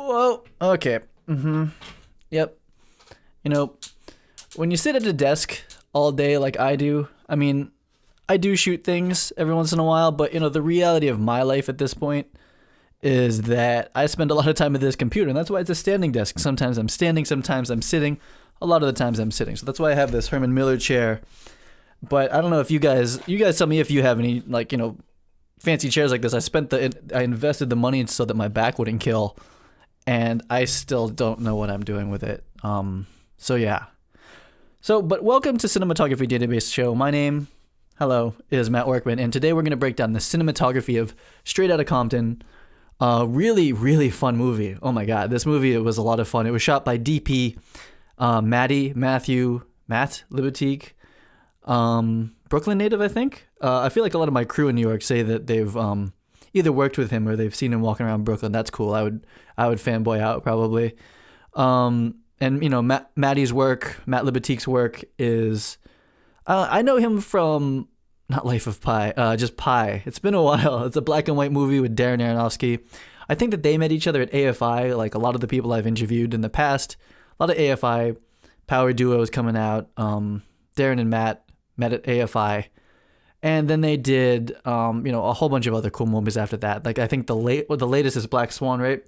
Whoa. Okay. Yep. You know, when you sit at a desk all day like I do, I mean, I do shoot things every once in a while, but the reality of my life at this point is that I spend a lot of time at this computer, and that's why it's a standing desk. Sometimes I'm standing, sometimes I'm sitting. A lot of the times I'm sitting. So that's why I have this Herman Miller chair. But I don't know if you guys tell me if you have any fancy chairs like this. I invested the money so that my back wouldn't kill, and I still don't know what I'm doing with it. So yeah. But welcome to Cinematography Database Show. My name, is Matt Workman, and today we're going to break down the cinematography of Straight Outta Compton. Really, really fun movie. Oh my god, this movie, it was a lot of fun. It was shot by DP Matt Libatique, Brooklyn native, I think. I feel like a lot of my crew in New York say that they've either worked with him or they've seen him walking around Brooklyn. That's cool. I would fanboy out probably. And Matt's work, Matt Libatique's work is, I know him from not Life of Pi, just Pi. It's been a while. It's a black and white movie with Darren Aronofsky. I think that they met each other at AFI, like a lot of the people I've interviewed in the past. A lot of AFI power duos coming out. Darren and Matt met at AFI. And then they did, a whole bunch of other cool movies after that. Like I think the latest is Black Swan, right?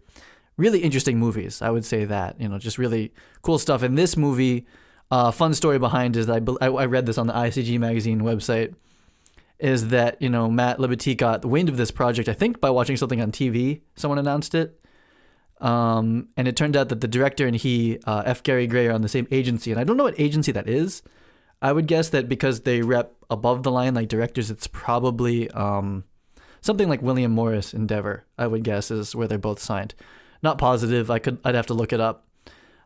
Really interesting movies, I would say that. Just really cool stuff. And this movie, fun story behind is that I read this on the ICG magazine website, is that, Matt Libatique got the wind of this project, I think by watching something on TV. Someone announced it. And it turned out that the director and he, F. Gary Gray, are on the same agency. And I don't know what agency that is. I would guess that because they rep above the line like directors, it's probably something like William Morris Endeavor, I would guess, is where they're both signed. Not positive. I'd have to look it up.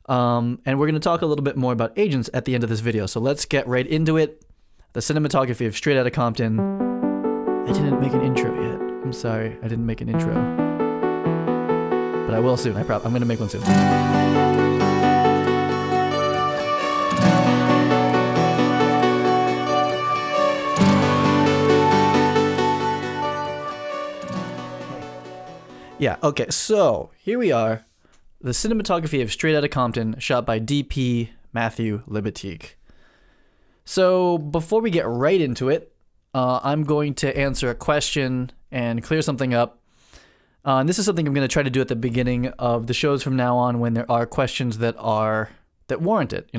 And we're going to talk a little bit more about agents at the end of this video. So let's get right into it. The cinematography of Straight Outta Compton. I didn't make an intro yet. I'm sorry. I didn't make an intro. But I will soon. I'm going to make one soon. Yeah, okay, so here we are. The cinematography of Straight Outta Compton, shot by DP Matthew Libatique. So before we get right into it, I'm going to answer a question and clear something up. And this is something I'm going to try to do at the beginning of the shows from now on when there are questions that warrant it.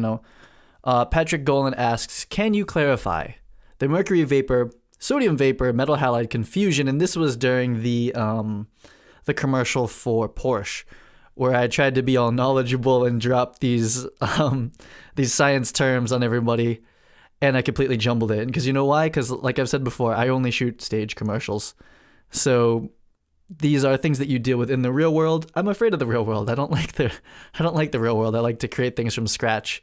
Patrick Golan asks, can you clarify the mercury vapor, sodium vapor, metal halide confusion? And this was during the commercial for Porsche, where I tried to be all knowledgeable and drop these science terms on everybody, and I completely jumbled it. Because you know why? Because like I've said before, I only shoot stage commercials, so these are things that you deal with in the real world. I'm afraid of the real world. I don't like the real world. I like to create things from scratch.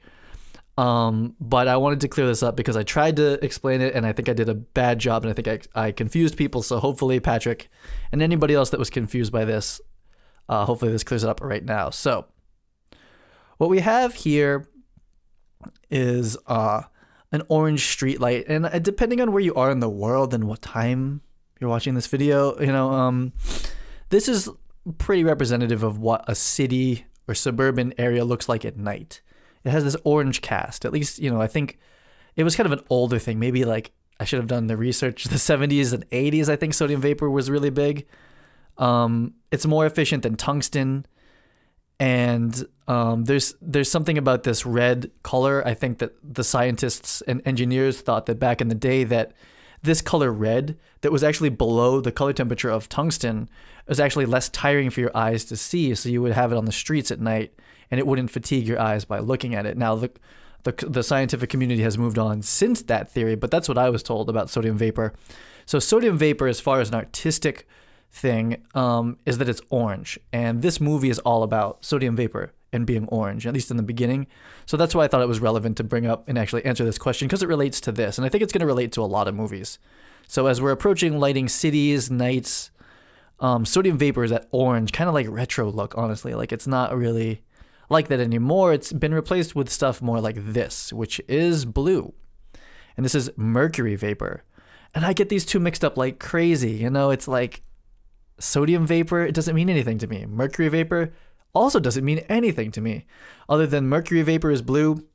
But I wanted to clear this up because I tried to explain it and I think I did a bad job, and I think I confused people. So hopefully Patrick and anybody else that was confused by this, hopefully this clears it up right now. So what we have here is an orange street light, and depending on where you are in the world and what time you're watching this video, this is pretty representative of what a city or suburban area looks like at night. It has this orange cast. At least, I think it was kind of an older thing. Maybe like I should have done the research. The 70s and 80s, I think sodium vapor was really big. It's more efficient than tungsten. And there's something about this red color. I think that the scientists and engineers thought that back in the day that this color red that was actually below the color temperature of tungsten was actually less tiring for your eyes to see. So you would have it on the streets at night, and it wouldn't fatigue your eyes by looking at it. Now, the scientific community has moved on since that theory, but that's what I was told about sodium vapor. So sodium vapor, as far as an artistic thing, is that it's orange. And this movie is all about sodium vapor and being orange, at least in the beginning. So that's why I thought it was relevant to bring up and actually answer this question, because it relates to this. And I think it's going to relate to a lot of movies. So as we're approaching lighting cities, nights, sodium vapor is that orange, kind of like retro look, honestly. Like it's not really like that anymore. It's been replaced with stuff more like this, which is blue. And this is mercury vapor. And I get these two mixed up like crazy. It's like sodium vapor, it doesn't mean anything to me. Mercury vapor, also doesn't mean anything to me, other than mercury vapor is blue,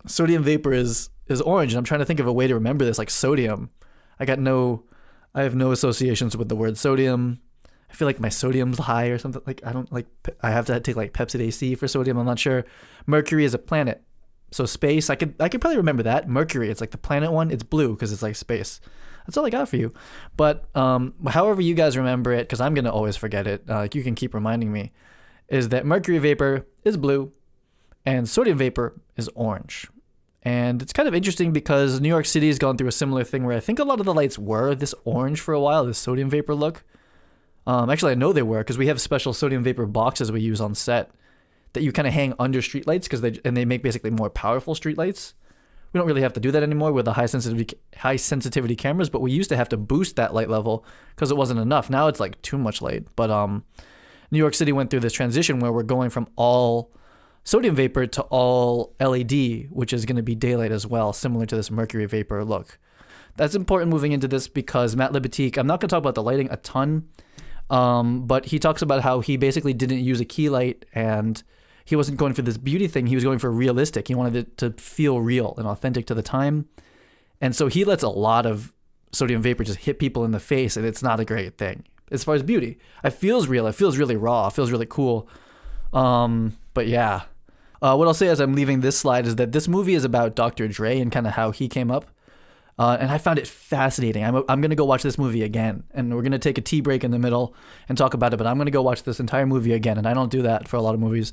sodium vapor is orange. And I'm trying to think of a way to remember this, like sodium. I have no associations with the word sodium. I feel like my sodium's high or something. Like I have to take like Pepsid AC for sodium. I'm not sure. Mercury is a planet. So space, I could probably remember that. Mercury, it's like the planet one. It's blue because it's like space. That's all I got for you. But however you guys remember it, because I'm going to always forget it. You can keep reminding me, is that mercury vapor is blue and sodium vapor is orange. And it's kind of interesting because New York City has gone through a similar thing where I think a lot of the lights were this orange for a while, this sodium vapor look. Actually, I know they were because we have special sodium vapor boxes we use on set that you kind of hang under streetlights because they make basically more powerful streetlights. We don't really have to do that anymore with the high sensitivity cameras, but we used to have to boost that light level because it wasn't enough. Now it's like too much light. But New York City went through this transition where we're going from all sodium vapor to all LED, which is going to be daylight as well, similar to this mercury vapor look. That's important moving into this because Matt Libatique, I'm not going to talk about the lighting a ton, but he talks about how he basically didn't use a key light and he wasn't going for this beauty thing. He was going for realistic. He wanted it to feel real and authentic to the time. And so he lets a lot of sodium vapor just hit people in the face, and it's not a great thing as far as beauty. It feels real. It feels really raw. It feels really cool. But yeah. What I'll say as I'm leaving this slide is that this movie is about Dr. Dre and kind of how he came up. And I found it fascinating. I'm going to go watch this movie again. And we're going to take a tea break in the middle and talk about it. But I'm going to go watch this entire movie again. And I don't do that for a lot of movies.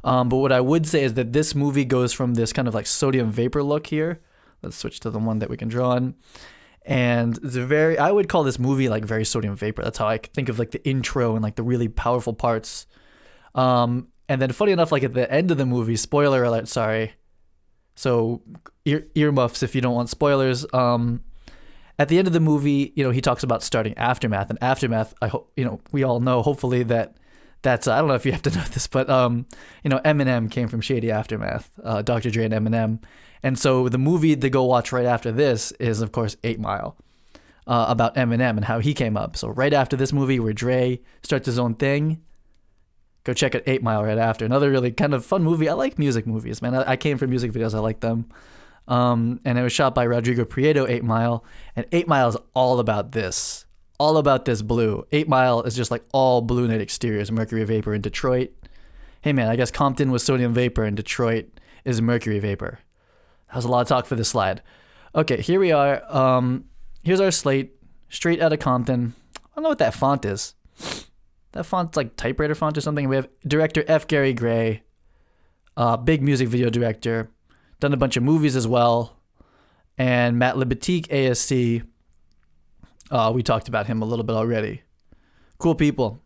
But what I would say is that this movie goes from this kind of like sodium vapor look here. Let's switch to the one that we can draw on. And it's I would call this movie like very sodium vapor. That's how I think of like the intro and like the really powerful parts. And then funny enough, like at the end of the movie, spoiler alert, sorry. So earmuffs if you don't want spoilers. At the end of the movie, he talks about starting Aftermath. And Aftermath, I hope, we all know, hopefully that's, I don't know if you have to know this, but, Eminem came from Shady Aftermath, Dr. Dre and Eminem. And so the movie to go watch right after this is, of course, 8 Mile, about Eminem and how he came up. So right after this movie where Dre starts his own thing, go check out 8 Mile right after. Another really kind of fun movie. I like music movies, man. I came from music videos. I like them. And it was shot by Rodrigo Prieto, 8 Mile. And 8 Mile is all about this. All about this blue. 8 Mile is just like all blue night exteriors, mercury vapor in Detroit. Hey, man, I guess Compton was sodium vapor and Detroit is mercury vapor. That was a lot of talk for this slide. Okay, here we are. Here's our slate, straight out of Compton. I don't know what that font is. That font's like typewriter font or something. We have director F. Gary Gray, big music video director, done a bunch of movies as well, and Matt Libatique, ASC. We talked about him a little bit already. Cool people.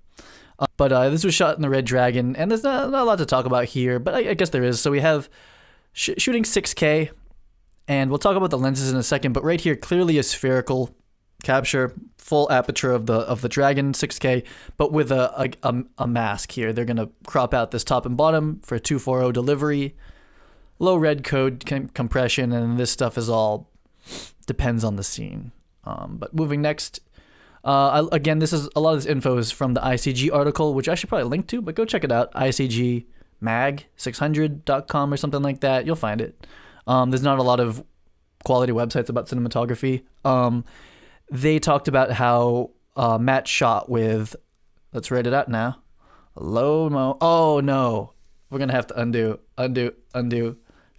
But this was shot in the Red Dragon, and there's not a lot to talk about here, but I guess there is. So we have shooting 6K, and we'll talk about the lenses in a second, but right here, clearly a spherical capture, full aperture of the Dragon 6K, but with a mask here. They're gonna crop out this top and bottom for 240 delivery, low red code compression, and this stuff is all depends on the scene. But moving next, again, this is a lot of this info is from the ICG article, which I should probably link to, but go check it out. ICGmag600.com or something like that. You'll find it. There's not a lot of quality websites about cinematography. They talked about how Matt shot with, let's write it out now, low-mo. Oh, no. We're going to have to undo.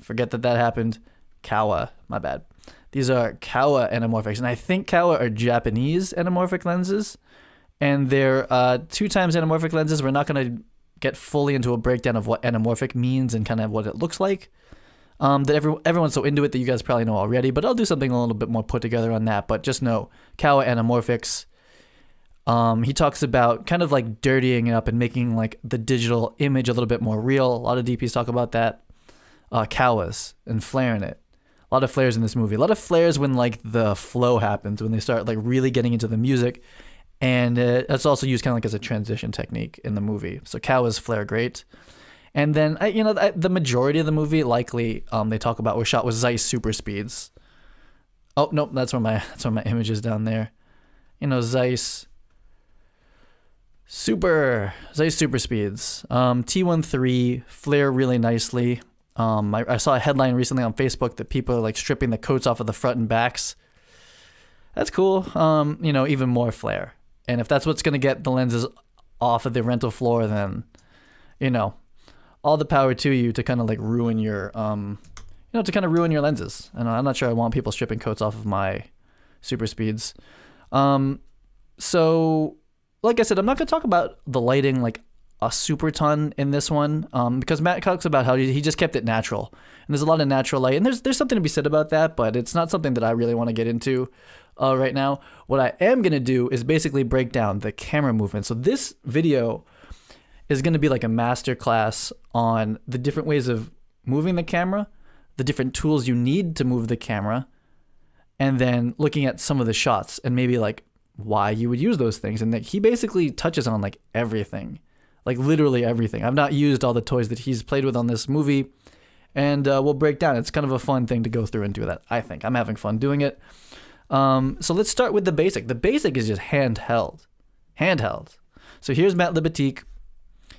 Forget that happened. Kawa, my bad. These are Kawa anamorphics, and I think Kawa are Japanese anamorphic lenses, and they're 2x anamorphic lenses. We're not going to get fully into a breakdown of what anamorphic means and kind of what it looks like. That everyone's so into it that you guys probably know already, but I'll do something a little bit more put together on that. But just know, Kawa anamorphics. He talks about kind of like dirtying it up and making like the digital image a little bit more real. A lot of DPs talk about that. Kawas and flaring it. A lot of flares in this movie. A lot of flares when like the flow happens, when they start like really getting into the music. And it's also used kind of like as a transition technique in the movie. So Kawas flare great. And then, the majority of the movie likely they talk about was shot with Zeiss super speeds. Oh, nope, that's where my image is down there. Zeiss Super speeds. T13 flare really nicely. I saw a headline recently on Facebook that people are like stripping the coats off of the front and backs. That's cool. Even more flare. And if that's what's going to get the lenses off of the rental floor, then, all the power to you to kind of like ruin your, lenses. And I'm not sure I want people stripping coats off of my super speeds. So like I said, I'm not going to talk about the lighting like a super ton in this one, because Matt talks about how he just kept it natural. And there's a lot of natural light. And there's something to be said about that, but it's not something that I really want to get into right now. What I am going to do is basically break down the camera movement. So this video is going to be like a master class on the different ways of moving the camera, the different tools you need to move the camera, and then looking at some of the shots and maybe like why you would use those things. And that he basically touches on like everything, like literally everything. I've not used all the toys that he's played with on this movie, and we'll break down. It's kind of a fun thing to go through and do that. I think I'm having fun doing it. So let's start with the basic. The basic is just handheld. So here's Matt Libatique.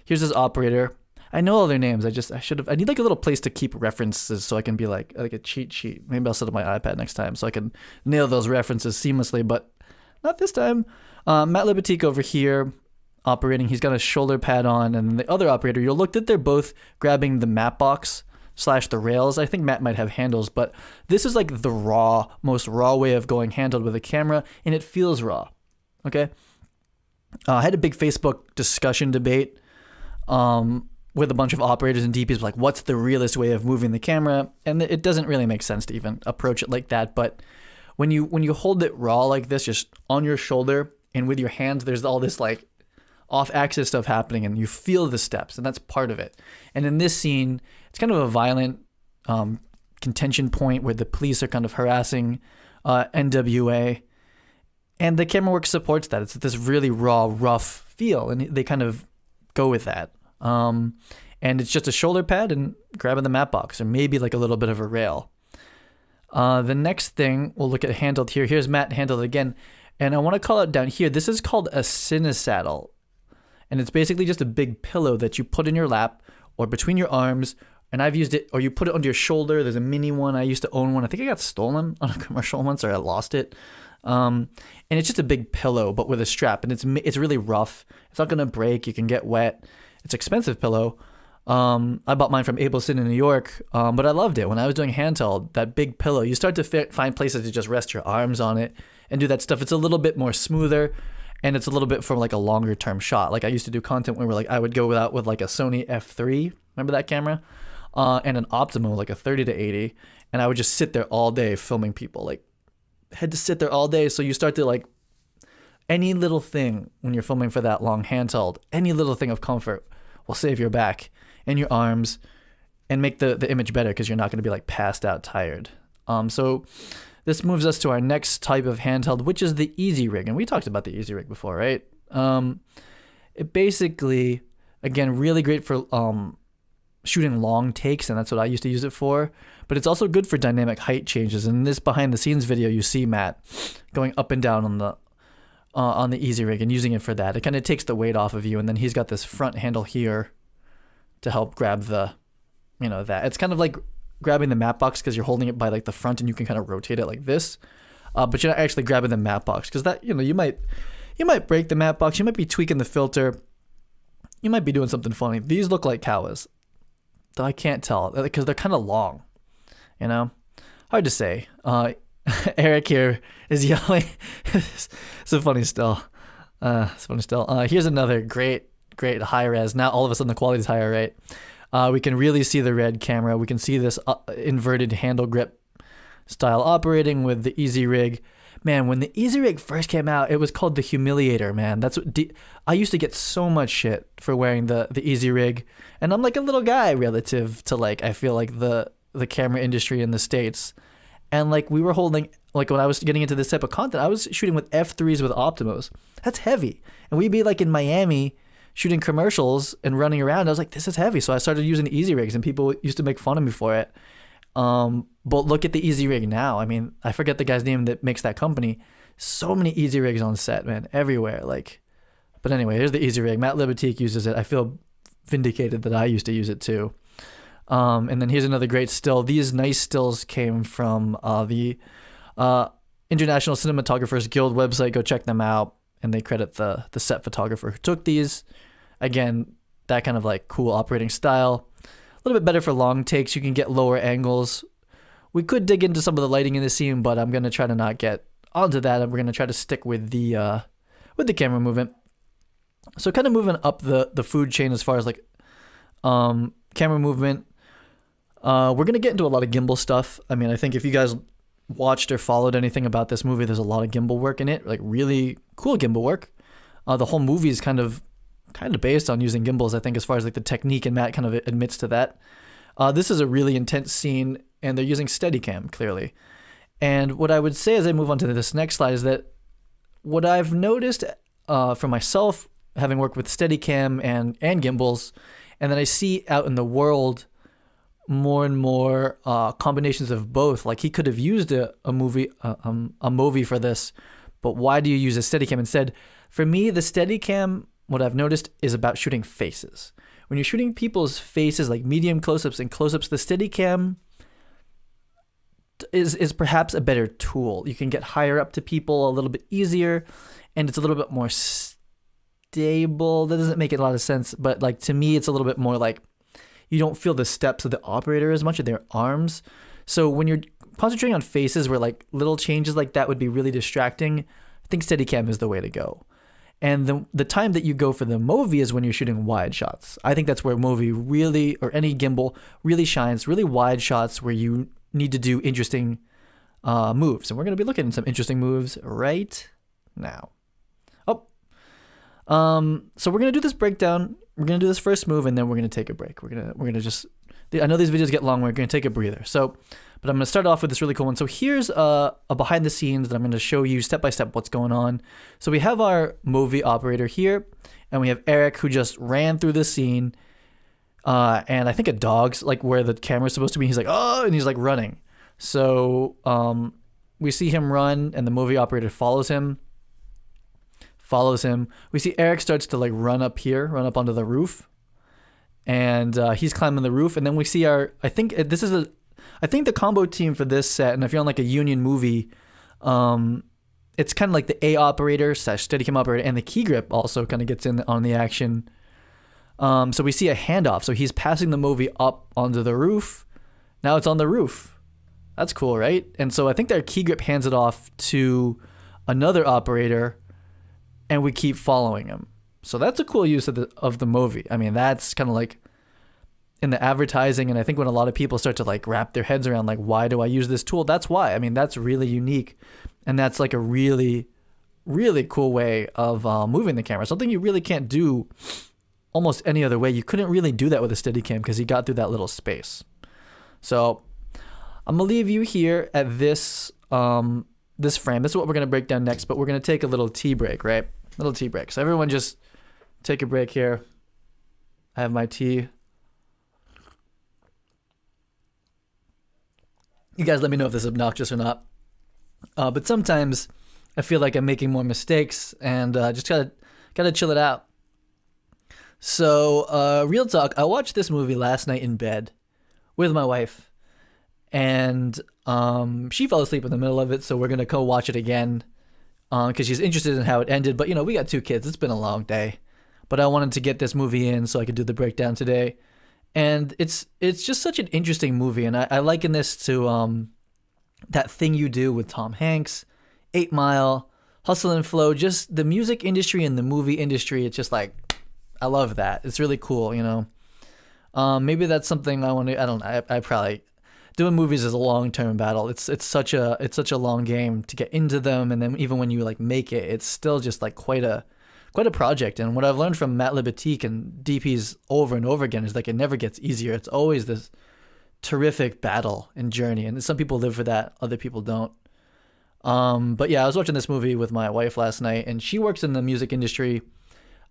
Here's his operator. I know all their names. I need like a little place to keep references so I can be like a cheat sheet. Maybe I'll set up my iPad next time so I can nail those references seamlessly, but not this time. Matt Libatique over here operating. He's got a shoulder pad on, and the other operator, you'll look that they're both grabbing the matte box / the rails. I think Matt might have handles, but this is like the most raw way of going handled with a camera, and it feels raw. Okay. I had a big Facebook discussion debate with a bunch of operators and DPs, like, what's the realest way of moving the camera? And it doesn't really make sense to even approach it like that. But when you hold it raw like this, just on your shoulder and with your hands, there's all this like off-axis stuff happening, and you feel the steps, and that's part of it. And in this scene, it's kind of a violent contention point where the police are kind of harassing NWA, and the camera work supports that. It's this really raw, rough feel, and they kind of go with that. And it's just a shoulder pad and grabbing the matte box, or maybe like a little bit of a rail. The next thing, we'll look at handled here. Here's Matt handled again. And I want to call it down here. This is called a Cinesaddle. And it's basically just a big pillow that you put in your lap or between your arms. And I've used it, or you put it under your shoulder. There's a mini one. I used to own one. I think I got stolen on a commercial once, or I lost it. And it's just a big pillow, but with a strap. And it's really rough. It's not going to break. You can get wet. It's an expensive pillow. I bought mine from Ableton in New York, but I loved it. When I was doing handheld, that big pillow, you start to find places to just rest your arms on it and do that stuff. It's a little bit more smoother, and it's a little bit from like a longer term shot. Like I used to do content where I would go out with like a Sony F3, remember that camera? And an Optimo, like a 30 to 80, and I would just sit there all day filming people. Like, had to sit there all day, so you start to like, any little thing when you're filming for that long handheld, any little thing of comfort will save your back and your arms and make the image better, because you're not going to be like passed out tired. So this moves us to our next type of handheld, which is the Easy Rig. And we talked about the Easy Rig before, right? It basically, again, really great for shooting long takes, and that's what I used to use it for. But it's also good for dynamic height changes. In this behind the scenes video, you see Matt going up and down on the Easy Rig and using it for that. It kind of takes the weight off of you, and then he's got this front handle here to help grab that. It's kind of like grabbing the matte box, because you're holding it by like the front, and you can kind of rotate it like this. But you're not actually grabbing the matte box, because that, you might break the matte box. You might be tweaking the filter. You might be doing something funny. These look like Kawas, though I can't tell because they're kind of long. Hard to say. Eric here is yelling. It's funny still. Here's another great high res. Now all of a sudden the quality is higher, right? We can really see the red camera. We can see this inverted handle grip style operating with the Easy Rig. Man, when the Easy Rig first came out, it was called the Humiliator, man. That's what I used to get so much shit for wearing the Easy Rig. And I'm like a little guy relative to like, I feel like the camera industry in the States. And like we were holding, like when I was getting into this type of content, I was shooting with F3s with Optimos. That's heavy. And we'd be like in Miami shooting commercials and running around. I was like, this is heavy. So I started using Easy Rigs, and people used to make fun of me for it. But look at the Easy Rig now. I mean, I forget the guy's name that makes that company. So many Easy Rigs on set, man, everywhere. Like But anyway, here's the easy rig. Matt Libatique uses it. I feel vindicated that I used to use it too. And then here's another great still. These nice stills came from the International Cinematographers Guild website. Go check them out. And they credit the set photographer who took these. Again, that kind of like cool operating style. A little bit better for long takes. You can get lower angles. We could dig into some of the lighting in the scene, but I'm going to try to not get onto that. And we're going to try to stick with the camera movement. So kind of moving up the food chain as far as like camera movement. We're going to get into a lot of gimbal stuff. I mean, I think if you guys watched or followed anything about this movie, there's a lot of gimbal work in it, like really cool gimbal work. The whole movie is kind of based on using gimbals, I think, as far as like the technique, and Matt kind of admits to that. This is a really intense scene, and they're using Steadicam, clearly. And what I would say as I move on to this next slide is that what I've noticed for myself, having worked with Steadicam and gimbals, and then I see out in the world more and more combinations of both. Like he could have used a movie for this, but why do you use a Steadicam instead? For me, the Steadicam, what I've noticed, is about shooting faces. When you're shooting people's faces, like medium close-ups and close-ups, the Steadicam is perhaps a better tool. You can get higher up to people a little bit easier, and it's a little bit more stable. That doesn't make a lot of sense, but like to me, it's a little bit more like you don't feel the steps of the operator as much of their arms. So when you're concentrating on faces where like little changes like that would be really distracting, I think Steadicam is the way to go. And the time that you go for the Movi is when you're shooting wide shots. I think that's where Movi really, or any gimbal, really shines. Really wide shots where you need to do interesting moves. And we're going to be looking at some interesting moves right now. So we're going to do this breakdown. We're going to do this first move, and then we're going to take a break. We're going to just, I know these videos get long. We're going to take a breather. So, but I'm going to start off with this really cool one. So here's a behind the scenes that I'm going to show you step by step what's going on. So we have our Movi operator here, and we have Eric who just ran through the scene. And I think a dog's like where the camera's supposed to be. He's like, oh, and he's like running. So, we see him run, and the Movi operator follows him. We see Eric starts to like run up onto the roof, and he's climbing the roof. And then we see I think the combo team for this set, and if you're on like a union movie, it's kind of like the A operator / Steadicam operator, and the key grip also kind of gets in on the action. So we see a handoff. So he's passing the Movi up onto the roof. Now it's on the roof. That's cool, right? And so I think their key grip hands it off to another operator, and we keep following him. So that's a cool use of the Movi. I mean, that's kind of like in the advertising, and I think when a lot of people start to like wrap their heads around like, why do I use this tool? That's why. I mean, that's really unique, and that's like a really, really cool way of moving the camera. Something you really can't do almost any other way. You couldn't really do that with a Steadicam because you got through that little space. So I'm gonna leave you here at this this frame. This is what we're gonna break down next, but we're gonna take a little tea break, right? Little tea break. So everyone just take a break here. I have my tea. You guys let me know if this is obnoxious or not. But sometimes I feel like I'm making more mistakes, and just gotta chill it out. So real talk, I watched this movie last night in bed with my wife, and she fell asleep in the middle of it, so we're gonna go watch it again because she's interested in how it ended. But we got 2 kids. It's been a long day, but I wanted to get this movie in so I could do the breakdown today. And it's just such an interesting movie, and I liken this to That Thing You Do with Tom Hanks, 8 Mile, Hustle and Flow, just the music industry and the movie industry. It's just like, I love that. It's really cool, Maybe that's something I want to. I don't know. I probably doing movies is a long-term battle. It's such a long game to get into them, and then even when you like make it, it's still just like quite a project. And what I've learned from Matt Libatique and DPs over and over again is like it never gets easier. It's always this terrific battle and journey, and some people live for that, other people don't. But yeah, I was watching this movie with my wife last night, and she works in the music industry.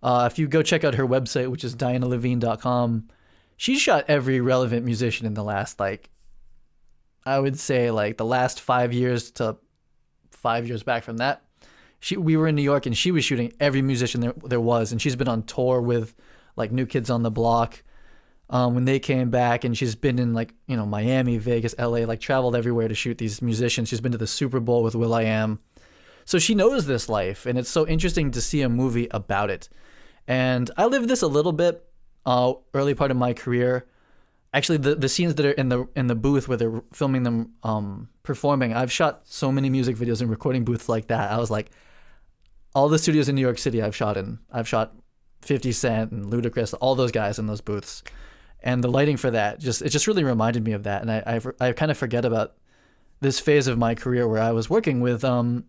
If you go check out her website, which is dianalevine.com, she shot every relevant musician in the last, I would say the last 5 years to 5 years back from that. we were in New York and she was shooting every musician there was, and she's been on tour with like New Kids on the Block when they came back, and she's been in like, you know, Miami, Vegas, LA, like traveled everywhere to shoot these musicians. She's been to the Super Bowl with will.i.am. So she knows this life, and it's so interesting to see a movie about it. And I lived this a little bit early part of my career. Actually, the scenes that are in the booth where they're filming them performing, I've shot so many music videos in recording booths like that. I was like, all the studios in New York City I've shot 50 Cent and Ludacris, all those guys in those booths. And the lighting for that, it just really reminded me of that. And I kind of forget about this phase of my career where I was working on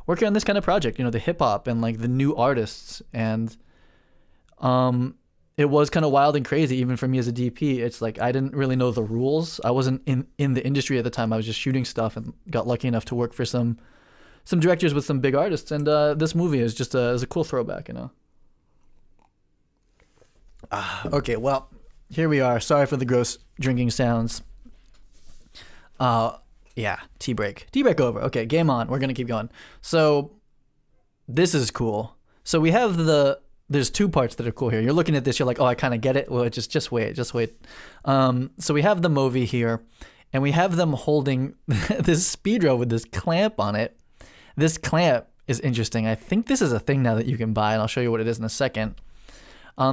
this kind of project, you know, the hip hop and like the new artists. And it was kind of wild and crazy, even for me as a DP. It's like I didn't really know the rules. I wasn't in the industry at the time. I was just shooting stuff and got lucky enough to work for some directors with some big artists. And this movie is just is a cool throwback, you know. Okay, well, here we are. Sorry for the gross drinking sounds. Yeah, tea break. Tea break over. Okay, game on. We're going to keep going. So this is cool. So we have there's two parts that are cool here. You're looking at this, you're like, oh, I kind of get it. Well, just wait. So we have the movie here, and we have them holding this speedo with this clamp on it. This clamp is interesting. I think this is a thing now that you can buy, and I'll show you what it is in a second.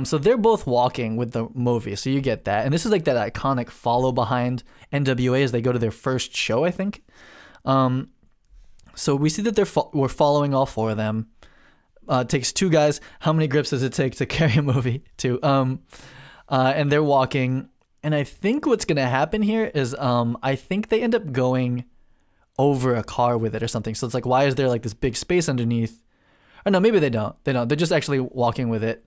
So they're both walking with the movie, so you get that. And this is like that iconic follow behind NWA as they go to their first show, I think. So we see that we're following all four of them. It takes two guys. How many grips does it take to carry a movie? Two. And they're walking. And I think what's going to happen here is I think they end up going over a car with it or something. So it's like, why is there like this big space underneath? Or no, maybe they don't. They're just actually walking with it.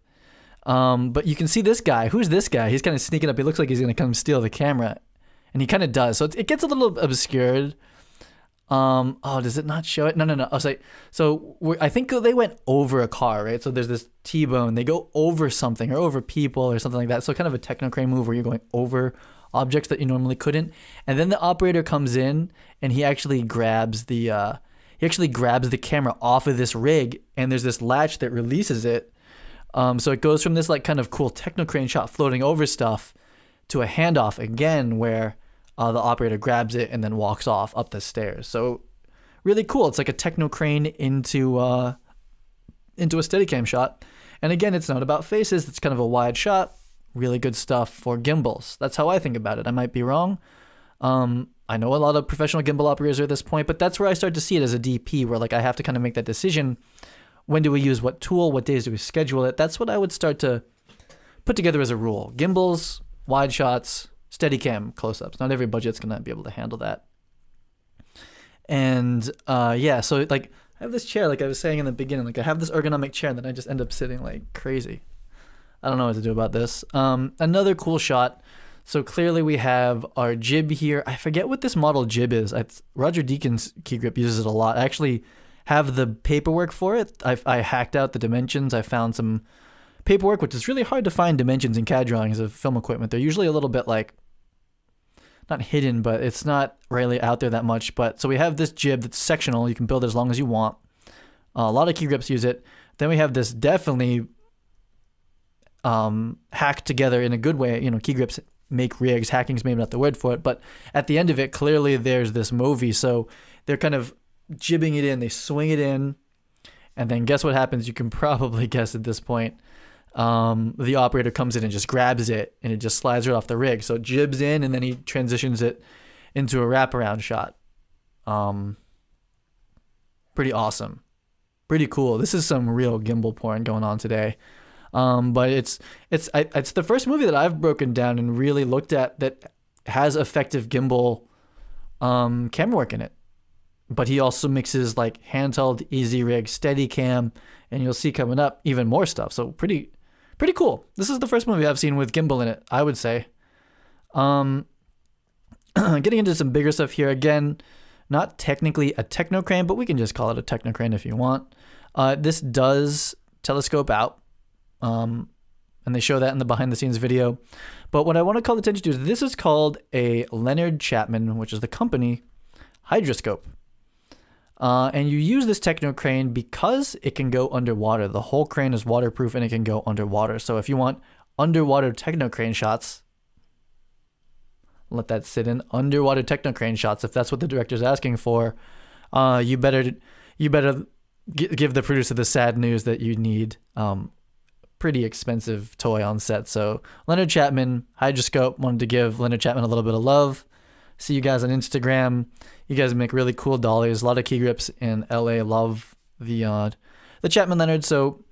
But you can see this guy. Who's this guy? He's kind of sneaking up. He looks like he's going to come steal the camera. And he kind of does. So it gets a little obscured. Does it not show it? No. Oh, I think they went over a car, right? So there's this T-bone. They go over something or over people or something like that. So kind of a techno crane move where you're going over objects that you normally couldn't. And then the operator comes in and he actually grabs the camera off of this rig, and there's this latch that releases it. So it goes from this like kind of cool techno crane shot floating over stuff to a handoff again where the operator grabs it and then walks off up the stairs. So really cool. It's like a techno crane into a Steadicam shot. And again, it's not about faces. It's kind of a wide shot. Really good stuff for gimbals. That's how I think about it. I might be wrong. I know a lot of professional gimbal operators are at this point, but that's where I start to see it as a DP, where like I have to kind of make that decision. When do we use what tool? What days do we schedule it? That's what I would start to put together as a rule. Gimbals, wide shots, Steadicam close-ups. Not every budget's going to be able to handle that. And so like I have this chair, like I was saying in the beginning, like I have this ergonomic chair and then I just end up sitting like crazy. I don't know what to do about this. Another cool shot. So clearly we have our jib here. I forget what this model jib is. Roger Deakins key grip uses it a lot. I actually have the paperwork for it. I hacked out the dimensions. I found some paperwork, which is really hard to find dimensions in CAD drawings of film equipment. They're usually a little bit like, not hidden, but it's not really out there that much. But so we have this jib that's sectional. You can build it as long as you want. A lot of key grips use it. Then we have this definitely hacked together in a good way. You know, key grips make rigs. Hacking's maybe not the word for it, but at the end of it, clearly there's this movie. So they're kind of jibbing it in. They swing it in, and then guess what happens? You can probably guess at this point. The operator comes in and just grabs it, and it just slides right off the rig. So it jibs in, and then he transitions it into a wraparound shot. Pretty awesome. Pretty cool. This is some real gimbal porn going on today. But it's the first movie that I've broken down and really looked at that has effective gimbal camera work in it. But he also mixes like handheld, easy rig, Steadicam, and you'll see coming up even more stuff. So pretty cool. This is the first movie I've seen with gimbal in it, I would say. Getting into some bigger stuff here. Again, not technically a techno crane, but we can just call it a techno crane if you want. This does telescope out. And they show that in the behind the scenes video. But what I want to call attention to is this is called a Leonard Chapman, which is the company, hydroscope. And you use this techno crane because it can go underwater. The whole crane is waterproof and it can go underwater. So if you want underwater techno crane shots, let that sit in. Underwater techno crane shots, if that's what the director's asking for, you better give the producer the sad news that you need pretty expensive toy on set. So Leonard Chapman, Hydroscope, wanted to give Leonard Chapman a little bit of love. See you guys on Instagram. You guys make really cool dollies. A lot of key grips in LA love the Chapman Leonard. So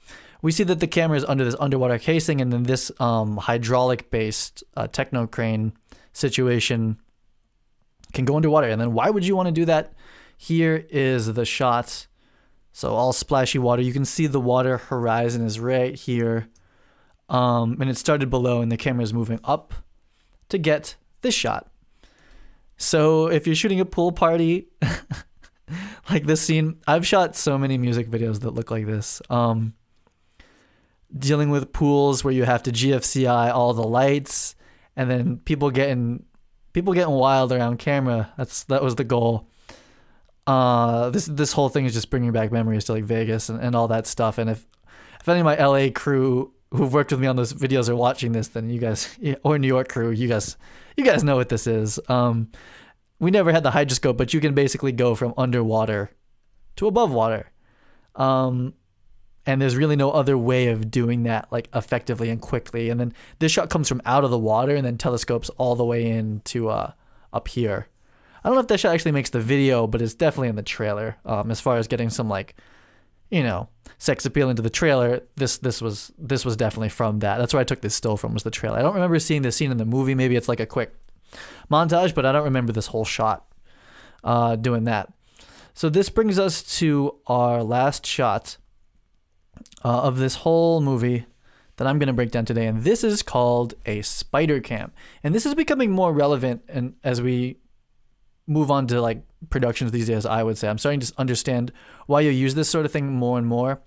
we see that the camera is under this underwater casing, and then this hydraulic based techno crane situation can go underwater. And then why would you want to do that? Here is the shot. So all splashy water. You can see the water horizon is right here. And it started below and the camera is moving up to get this shot. So if you're shooting a pool party, like this scene, I've shot so many music videos that look like this. Dealing with pools where you have to GFCI all the lights, and then people getting wild around camera. That was the goal. This whole thing is just bringing back memories to like Vegas and all that stuff. And if any of my LA crew who've worked with me on those videos are watching this, then you guys, or New York crew, you guys know what this is. We never had the hydroscope, but you can basically go from underwater to above water. And there's really no other way of doing that like effectively and quickly. And then this shot comes from out of the water and then telescopes all the way into up here. I don't know if that shot actually makes the video, but it's definitely in the trailer. As far as getting some like, sex appeal into the trailer, this was definitely from that. That's where I took this still from, was the trailer. I don't remember seeing this scene in the movie. Maybe it's like a quick montage, but I don't remember this whole shot doing that. So this brings us to our last shot of this whole movie that I'm going to break down today, and this is called a spider cam. And this is becoming more relevant, and as we move on to like productions these days, I would say I'm starting to understand why you use this sort of thing more and more.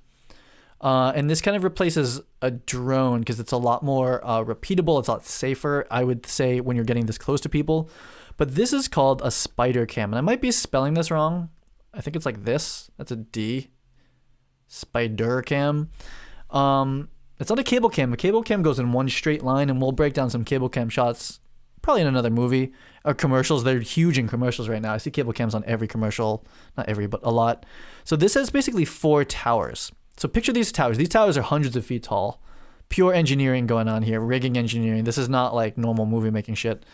And this kind of replaces a drone because it's a lot more repeatable. It's a lot safer, I would say, when you're getting this close to people. But this is called a spider cam, and I might be spelling this wrong. I think it's like this. That's a D. Spider cam. It's not a cable cam. A cable cam goes in one straight line, and we'll break down some cable cam shots probably in another movie or commercials. They're huge in commercials right now. I see cable cams on every commercial, not every, but a lot. So this has basically 4 towers. So picture these towers. These towers are hundreds of feet tall. Pure engineering going on here, rigging engineering. This is not like normal movie making shit.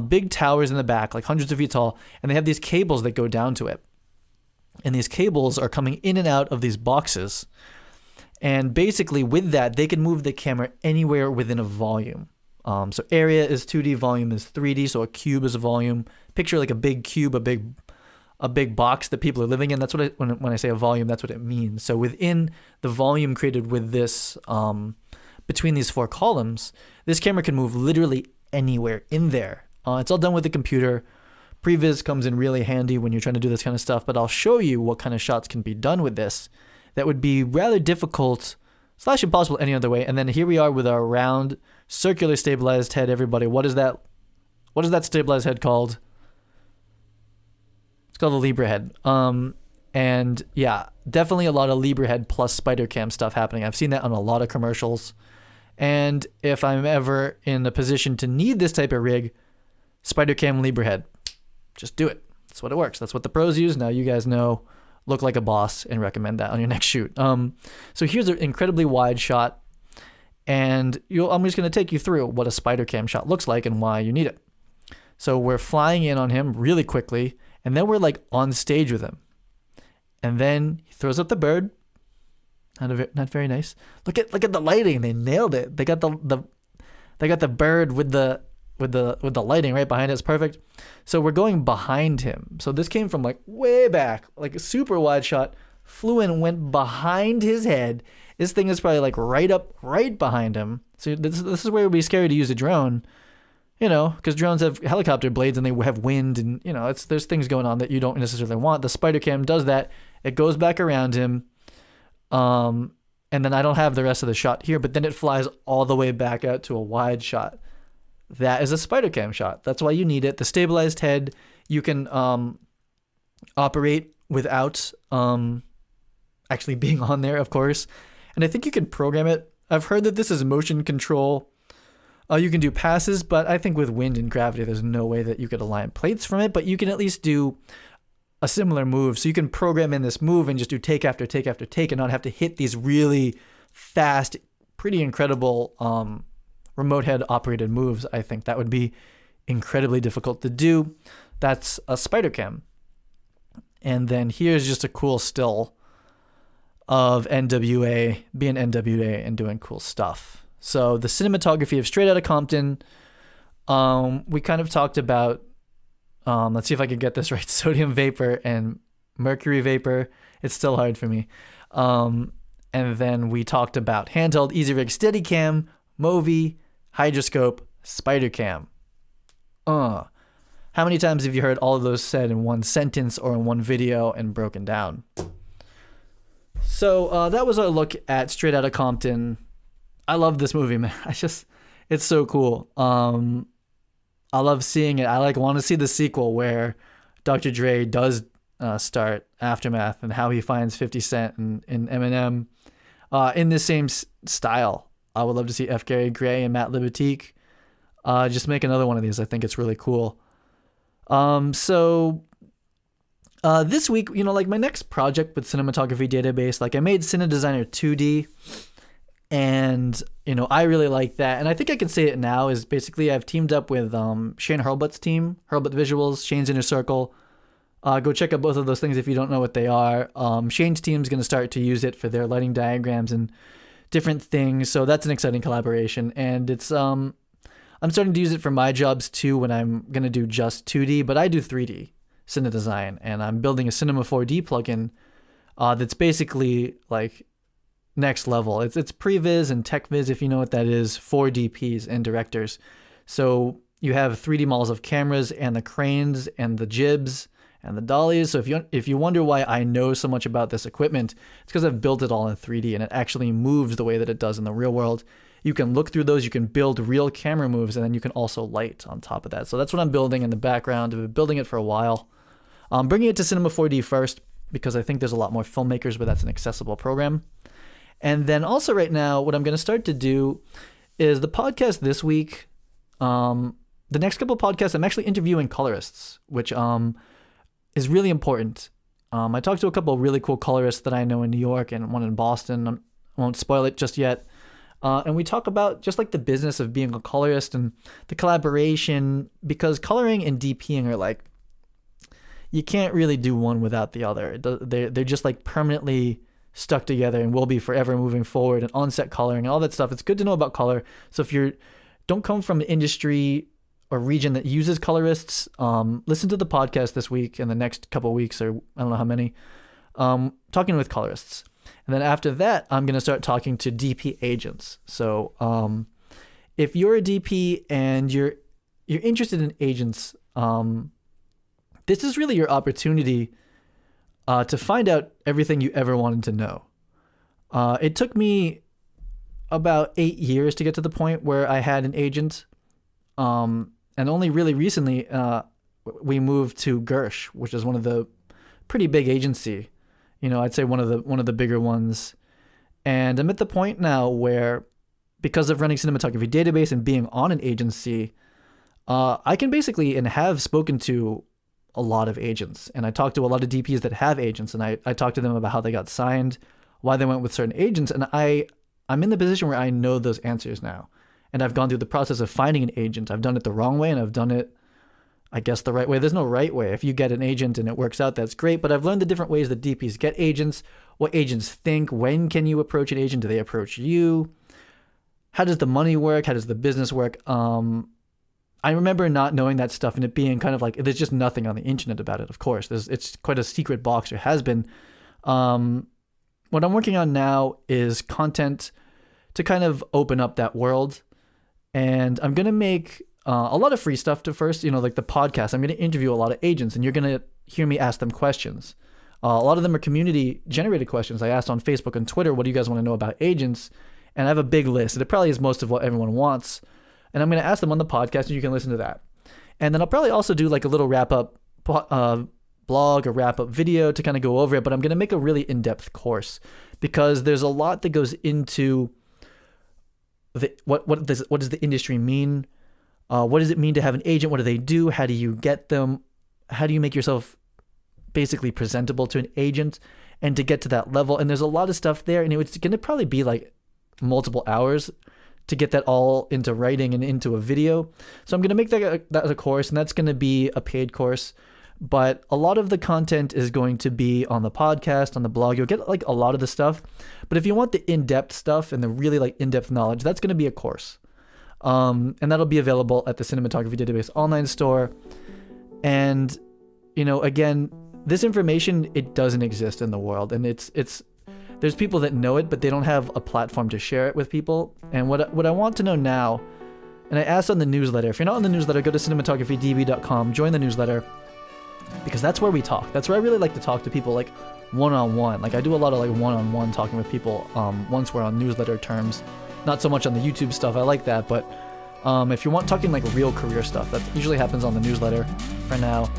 Big towers in the back, like hundreds of feet tall, and they have these cables that go down to it. And these cables are coming in and out of these boxes. And basically with that, they can move the camera anywhere within a volume. So area is 2D, volume is 3D, so a cube is a volume. Picture like a big cube, a big box that people are living in. That's what when I say a volume, that's what it means. So within the volume created with this, between these 4 columns, this camera can move literally anywhere in there. It's all done with the computer. Previs comes in really handy when you're trying to do this kind of stuff, but I'll show you what kind of shots can be done with this that would be rather difficult / impossible any other way. And then here we are with our round circular stabilized head. Everybody, what is that stabilized head called? It's called a Libra head. And yeah, definitely a lot of Libra head plus spider cam stuff happening. I've seen that on a lot of commercials. And if I'm ever in a position to need this type of rig, spider cam Libra head, just do it. That's what it works. That's what the pros use. Now you guys know, look like a boss and recommend that on your next shoot. So here's an incredibly wide shot, and I'm just going to take you through what a spider cam shot looks like and why you need it. So we're flying in on him really quickly, and then we're like on stage with him. And then he throws up the bird. Not very nice. Look at the lighting. They nailed it. They got the bird with the lighting right behind it. It's perfect. So we're going behind him. So this came from like way back, like a super wide shot, flew in, went behind his head. This thing is probably like right behind him. So this is where it would be scary to use a drone, because drones have helicopter blades and they have wind, and there's things going on that you don't necessarily want. The spider cam does that. It goes back around him. And then I don't have the rest of the shot here, but then it flies all the way back out to a wide shot. That is a spider cam shot. That's why you need it. The stabilized head, you can operate without actually being on there, of course. And I think you can program it. I've heard that this is motion control. You can do passes, but I think with wind and gravity, there's no way that you could align plates from it, but you can at least do a similar move. So you can program in this move and just do take after take after take and not have to hit these really fast, pretty incredible remote head operated moves. I think that would be incredibly difficult to do. That's a spider cam. And then here's just a cool still of NWA, being NWA and doing cool stuff. So the cinematography of Straight Outta Compton, we kind of talked about, let's see if I can get this right, sodium vapor and mercury vapor. It's still hard for me. And then we talked about handheld EasyRig Steadicam, Movi, Hydroscope, Spider Cam. How many times have you heard all of those said in one sentence or in one video and broken down? So that was our look at Straight Outta Compton. I love this movie, man. It's so cool. I love seeing it. I want to see the sequel where Dr. Dre does start Aftermath and how he finds 50 Cent and Eminem in the same style. I would love to see F. Gary Gray and Matt Libatique just make another one of these. I think it's really cool. So this week, my next project with Cinematography Database, I made Cinedesigner 2D. And, I really like that. And I think I can say it now is basically I've teamed up with Shane Hurlbut's team, Hurlbut Visuals, Shane's Inner Circle. Go check out both of those things if you don't know what they are. Shane's team is going to start to use it for their lighting diagrams and different things. So that's an exciting collaboration. And it's I'm starting to use it for my jobs too when I'm going to do just 2D. But I do 3D Cine Design. And I'm building a Cinema 4D plugin that's basically next level. It's previs and techviz, if you know what that is, for DPs and directors. So you have 3D models of cameras and the cranes and the jibs and the dollies. So if you wonder why I know so much about this equipment, it's because I've built it all in 3D and it actually moves the way that it does in the real world. You can look through those, you can build real camera moves, and then you can also light on top of that. So that's what I'm building in the background. I've been building it for a while. I'm bringing it to Cinema 4D first because I think there's a lot more filmmakers where that's an accessible program. And then also right now, what I'm going to start to do is the podcast this week. The next couple of podcasts, I'm actually interviewing colorists, which is really important. I talked to a couple of really cool colorists that I know in New York and one in Boston. I won't spoil it just yet. And we talk about just the business of being a colorist and the collaboration, because coloring and DPing are you can't really do one without the other. They're just permanently stuck together and will be forever moving forward, and on-set coloring and all that stuff. It's good to know about color. So if you don't come from an industry or region that uses colorists, listen to the podcast this week and the next couple of weeks, or I don't know how many, talking with colorists. And then after that, I'm going to start talking to DP agents. So if you're a DP and you're interested in agents, this is really your opportunity to find out everything you ever wanted to know. It took me about 8 years to get to the point where I had an agent. And only really recently, we moved to Gersh, which is one of the pretty big agency. I'd say one of the bigger ones. And I'm at the point now where, because of running Cinematography Database and being on an agency, I can basically and have spoken to a lot of agents, and I talked to a lot of DPs that have agents, and I talked to them about how they got signed, why they went with certain agents, and I'm in the position where I know those answers now, and I've gone through the process of finding an agent. I've done it the wrong way, and I've done it, I guess, the right way. There's no right way. If you get an agent and it works out, that's great, but I've learned the different ways that DPs get agents, what agents think, when can you approach an agent, do they approach you, how does the money work, how does the business work. I remember not knowing that stuff and it being kind of there's just nothing on the internet about it. Of course, it's quite a secret box, or has been. What I'm working on now is content to kind of open up that world. And I'm going to make a lot of free stuff to first, the podcast. I'm going to interview a lot of agents, and you're going to hear me ask them questions. A lot of them are community generated questions. I asked on Facebook and Twitter, what do you guys want to know about agents? And I have a big list, and it probably is most of what everyone wants. And I'm going to ask them on the podcast, and you can listen to that. And then I'll probably also do a little wrap-up blog, a wrap-up video to kind of go over it, but I'm going to make a really in-depth course because there's a lot that goes into what does the industry mean? What does it mean to have an agent? What do they do? How do you get them? How do you make yourself basically presentable to an agent and to get to that level? And there's a lot of stuff there, and it's going to probably be like multiple hours to get that all into writing and into a video. So I'm going to make that a course, and that's going to be a paid course. But a lot of the content is going to be on the podcast, on the blog. You'll get like a lot of the stuff. But if you want the in-depth stuff and the really like in-depth knowledge, that's going to be a course. And that'll be available at the Cinematography Database online store. And, you know, again, this information, it doesn't exist in the world. And there's people that know it, but they don't have a platform to share it with people. And what I want to know now, and I asked on the newsletter, if you're not on the newsletter, go to cinematographydb.com, join the newsletter, because that's where we talk. That's where I really like to talk to people like one-on-one. Like I do a lot of like one-on-one talking with people once we're on newsletter terms. Not so much on the YouTube stuff, I like that, but if you want talking like real career stuff, that usually happens on the newsletter for now.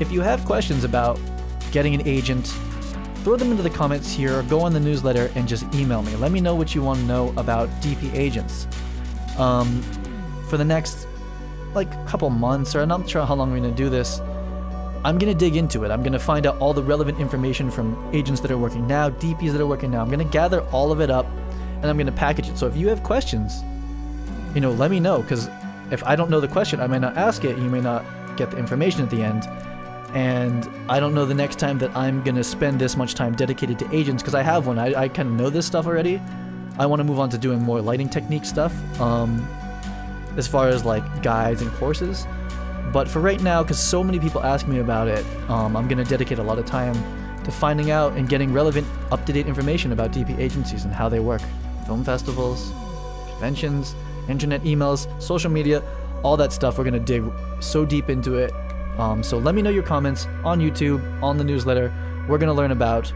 If you have questions about getting an agent, throw them into the comments here, go on the newsletter and just email me. Let me know what you want to know about DP agents. For the next like couple months, or I'm not sure how long we're going to do this, I'm going to dig into it. I'm going to find out all the relevant information from agents that are working now, DPs that are working now. I'm going to gather all of it up and I'm going to package it. So if you have questions, you know, let me know, because if I don't know the question, I may not ask it. You may not get the information at the end. And I don't know the next time that I'm going to spend this much time dedicated to agents, because I have one. I kind of know this stuff already. I want to move on to doing more lighting technique stuff, as far as like guides and courses. But for right now, because so many people ask me about it, I'm going to dedicate a lot of time to finding out and getting relevant, up-to-date information about DP agencies and how they work. Film festivals, conventions, internet emails, social media, all that stuff. We're going to dig so deep into it. So let me know your comments on YouTube, on the newsletter. We're going to learn about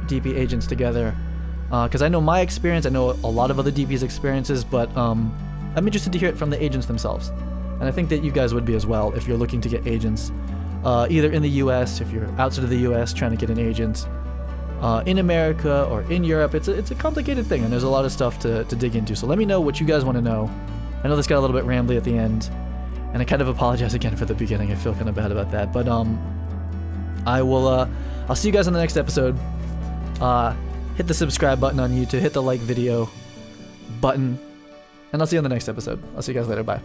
DP agents together. Because I know my experience, I know a lot of other DP's experiences, but I'm interested to hear it from the agents themselves. And I think that you guys would be as well if you're looking to get agents, either in the US, if you're outside of the US trying to get an agent, in America or in Europe. It's a complicated thing, and there's a lot of stuff to dig into. So let me know what you guys want to know. I know this got a little bit rambly at the end, and I kind of apologize again for the beginning. I feel kind of bad about that, but I'll see you guys on the next episode. Hit the subscribe button on YouTube, hit the like video button, and I'll see you on the next episode. I'll see you guys later. Bye.